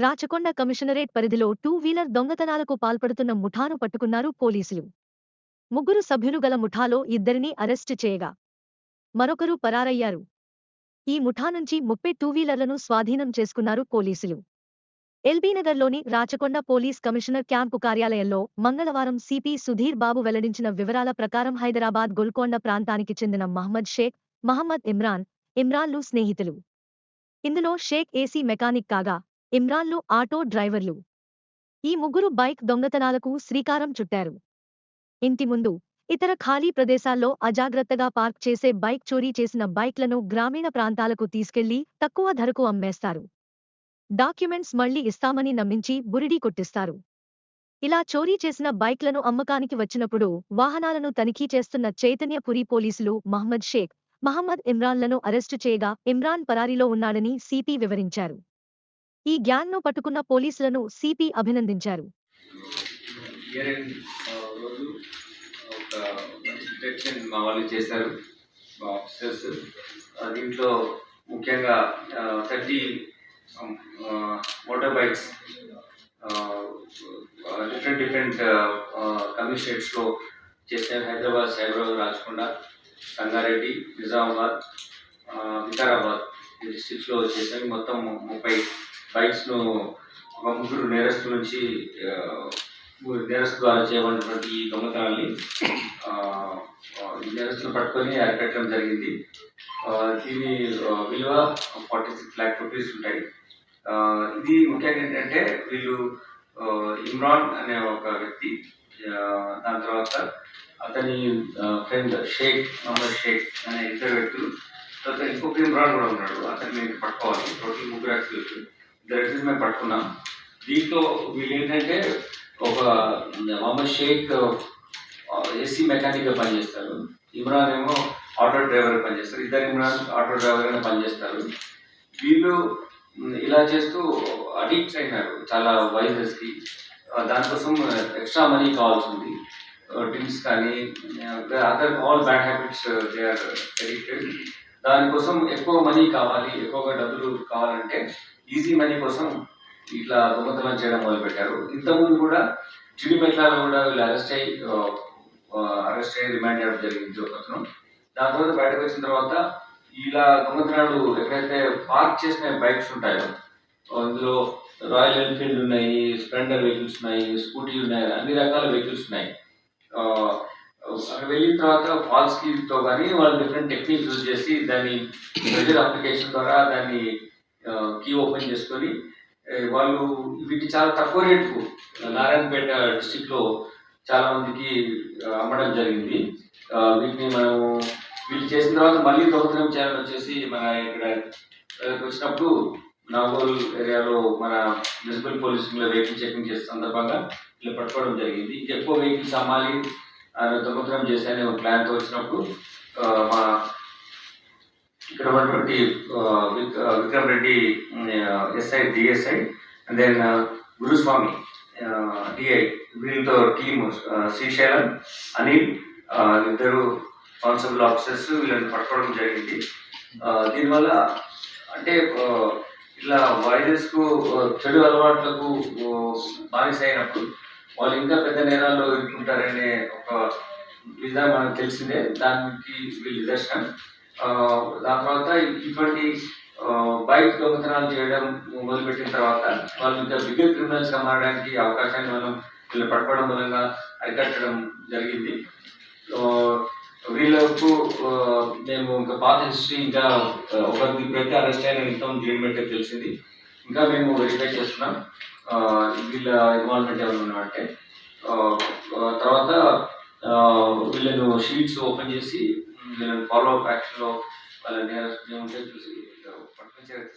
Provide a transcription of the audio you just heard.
Rachakonda commissionerate పరిధిలో two wheeler దొంగతనాలకు పాల్పడుతున్న ముఠాను పట్టుకున్నారు పోలీసులు. ముగ్గురు సభ్యులు గల ముఠాలో ఇద్దరిని అరెస్టు చేయగా మరొకరు పరారయ్యారు. ఈ ముఠా నుంచి 30 టూ వీలర్లను స్వాధీనం చేసుకున్నారు పోలీసులు. ఎల్బీనగర్లోని రాచకొండ పోలీస్ కమిషనర్ క్యాంపు కార్యాలయంలో మంగళవారం సిపి సుధీర్ బాబు వెల్లడించిన వివరాల ప్రకారం హైదరాబాద్ గోల్కొండ ప్రాంతానికి చెందిన మహ్మద్ షేక్, మహమ్మద్ ఇమ్రాన్లు స్నేహితులు. ఇందులో షేక్ ఏసీ మెకానిక్ కాగా ఇమ్రాన్లు ఆటో డ్రైవర్లు. ఈ ముగ్గురు బైక్ దొంగతనాలకు శ్రీకారం చుట్టారు. ఇంటి ముందు, ఇతర ఖాళీ ప్రదేశాల్లో అజాగ్రత్తగా పార్క్ చేసే బైక్ చోరీ చేసిన బైక్లను గ్రామీణ ప్రాంతాలకు తీసుకెళ్లి తక్కువ ధరకు అమ్మేస్తారు. డాక్యుమెంట్స్ మళ్లీ ఇస్తామని నమ్మించి బురిడీ కొట్టిస్తారు. ఇలా చోరీ చేసిన బైక్లను అమ్మకానికి వచ్చినప్పుడు వాహనాలను తనిఖీ చేస్తున్న చైతన్యపురి పోలీసులు మహ్మద్ షేక్, మహమ్మద్ ఇమ్రాన్లను అరెస్టు చేయగా ఇమ్రాన్ పరారీలో ఉన్నాడని సిపి వివరించారు. ఈ గ్యాంగ్ను పట్టుకున్న పోలీసులను సిపి అభినందించారు. దీంట్లో ముఖ్యంగా 30 మోటార్ బైక్స్ డిఫరెంట్ కమిషనరేట్స్లో చేశారు. హైదరాబాద్, సైబరాబాద్, రాచకొండ, సంగారెడ్డి, నిజామాబాద్, వికారాబాద్ డిస్ట్రిక్ట్స్లో చేశారు. మొత్తం 30 బైక్స్ను ముగ్గురు నేరస్తుల నుంచి నేరస్తు ద్వారా చేయబడినటువంటి ఈ దొంగతనాన్ని నేరస్తులు పట్టుకొని అరికట్టడం జరిగింది. దీని విలువ 46 lakh రూపీస్ ఉంటాయి. ఇది ముఖ్యంగా ఏంటంటే వీళ్ళు ఇమ్రాన్ అనే ఒక వ్యక్తి, దాని తర్వాత అతని ఫ్రెండ్ మహమ్మద్ షేక్ అనే ఇద్దరు వ్యక్తులు, తర్వాత ఇంకొక ఇమ్రాన్ కూడా ఉన్నాడు. అతన్ని మేము పట్టుకోవాలి. టోటల్ ముగ్గురు వ్యక్తులు, ఇద్దరు వ్యక్తులు మేము పట్టుకున్నాం. దీంతో వీళ్ళు ఏంటంటే ఒక మహమ్మద్ షేక్ ఏసీ మెకానిక్గా పనిచేస్తారు, ఇమ్రాన్ ఏమో ఆటో డ్రైవర్గా పనిచేస్తారు. ఇద్దరు ఇమ్రాన్ ఆటో డ్రైవర్గా పనిచేస్తారు. వీళ్ళు ఇలా చేస్తూ అడిక్ట్ అయినారు చాలా వైరస్కి. దానికోసం ఎక్స్ట్రా మనీ కావాల్సి ఉంది. డ్రింక్స్ కానీ other all bad habits they are addicted. దానికోసం ఎక్కువ మనీ కావాలి, ఎక్కువగా డబ్బులు కావాలంటే ఈజీ మనీ కోసం ఇట్లా దొంగతనం చేయడం మొదలుపెట్టారు. ఇంతకుముందు కూడా జిడిమెట్లలో కూడా వీళ్ళు అరెస్ట్ అయ్యి రిమాండ్ చేయడం జరిగింది ఒకతను. దాని తర్వాత బయటకు వచ్చిన తర్వాత ఇలా దొంగతనాలు ఎక్కడైతే పార్క్ చేసిన బైక్స్ ఉంటాయో, ఇందులో రాయల్ ఎన్ఫీల్డ్ ఉన్నాయి, స్ప్లెండర్ వెహికల్స్ ఉన్నాయి, స్కూటీ ఉన్నాయి, అన్ని రకాల వెహికల్స్ ఉన్నాయి. అక్కడ వెళ్ళిన తర్వాత ఫాల్స్ కీతో కానీ వాళ్ళు డిఫరెంట్ టెక్నిక్స్ యూజ్ చేసి దాన్ని ప్రెజర్ అప్లికేషన్ ద్వారా దాన్ని కీ ఓపెన్ చేసుకొని వాళ్ళు వీటి చాలా తక్కువ రేటుకు నారాయణపేట డిస్టిక్లో చాలా మందికి అమ్మడం జరిగింది. వీటిని వీళ్ళు చేసిన తర్వాత మళ్ళీ దొంగతనం చేయాలని వచ్చేసి మన ఇక్కడ వచ్చినప్పుడు నాగోల్ ఏరియాలో మన మున్సిపల్ పోలీసులు వెహికల్ చెకింగ్ చేసే సందర్భంగా వీళ్ళు పట్టుకోవడం జరిగింది. ఎక్కువ వెహికల్స్ అమ్మాలి దొంగతనం చేసే ఒక ప్లాన్తో వచ్చినప్పుడు మా ఇక్కడ ఉన్నటువంటి Vikram Reddy SI, DSI and then Guruswamy DI, వీళ్ళతో టీమ్ శ్రీశైలం, అనిల్, ఇద్దరు కానిస్టేబుల్ ఆఫీసర్స్ వీళ్ళని పట్టుకోవడం జరిగింది. దీనివల్ల అంటే ఇలా వైరస్కు చెడు అలవాట్లకు బానిస అయినప్పుడు వాళ్ళు ఇంకా పెద్ద నేరాల్లో ఇరుక్కుంటారనే ఒక విధానం మనకు తెలిసిందే. దానికి వీళ్ళు నిదర్శనం. దాని తర్వాత ఇటువంటి బైక్ దొంగతనాలు చేయడం మొదలుపెట్టిన తర్వాత వాళ్ళు ఇంకా బిగ్గర్ క్రిమినల్స్గా మారడానికి అవకాశాన్ని మనం వీళ్ళు పట్టుకోవడం మూలంగా అరికట్టడం జరిగింది. వీళ్ళకు మేము ఇంకా పాత హిస్టరీ ఇంకా ఒకరికి ఇప్పుడైతే అరెస్ట్ అయిన ఇంతం జైలుమెంట్ తెలిసింది. ఇంకా మేము వెరిఫై చేస్తున్నాం వీళ్ళ ఇన్వాల్వ్మెంట్ ఏమైనా ఉన్నామంటే. తర్వాత వీళ్ళను షీట్స్ ఓపెన్ చేసి వీళ్ళని ఫాలో అప్ యాక్షన్లో వాళ్ళని చూసి పట్టుకుని చేయాలి.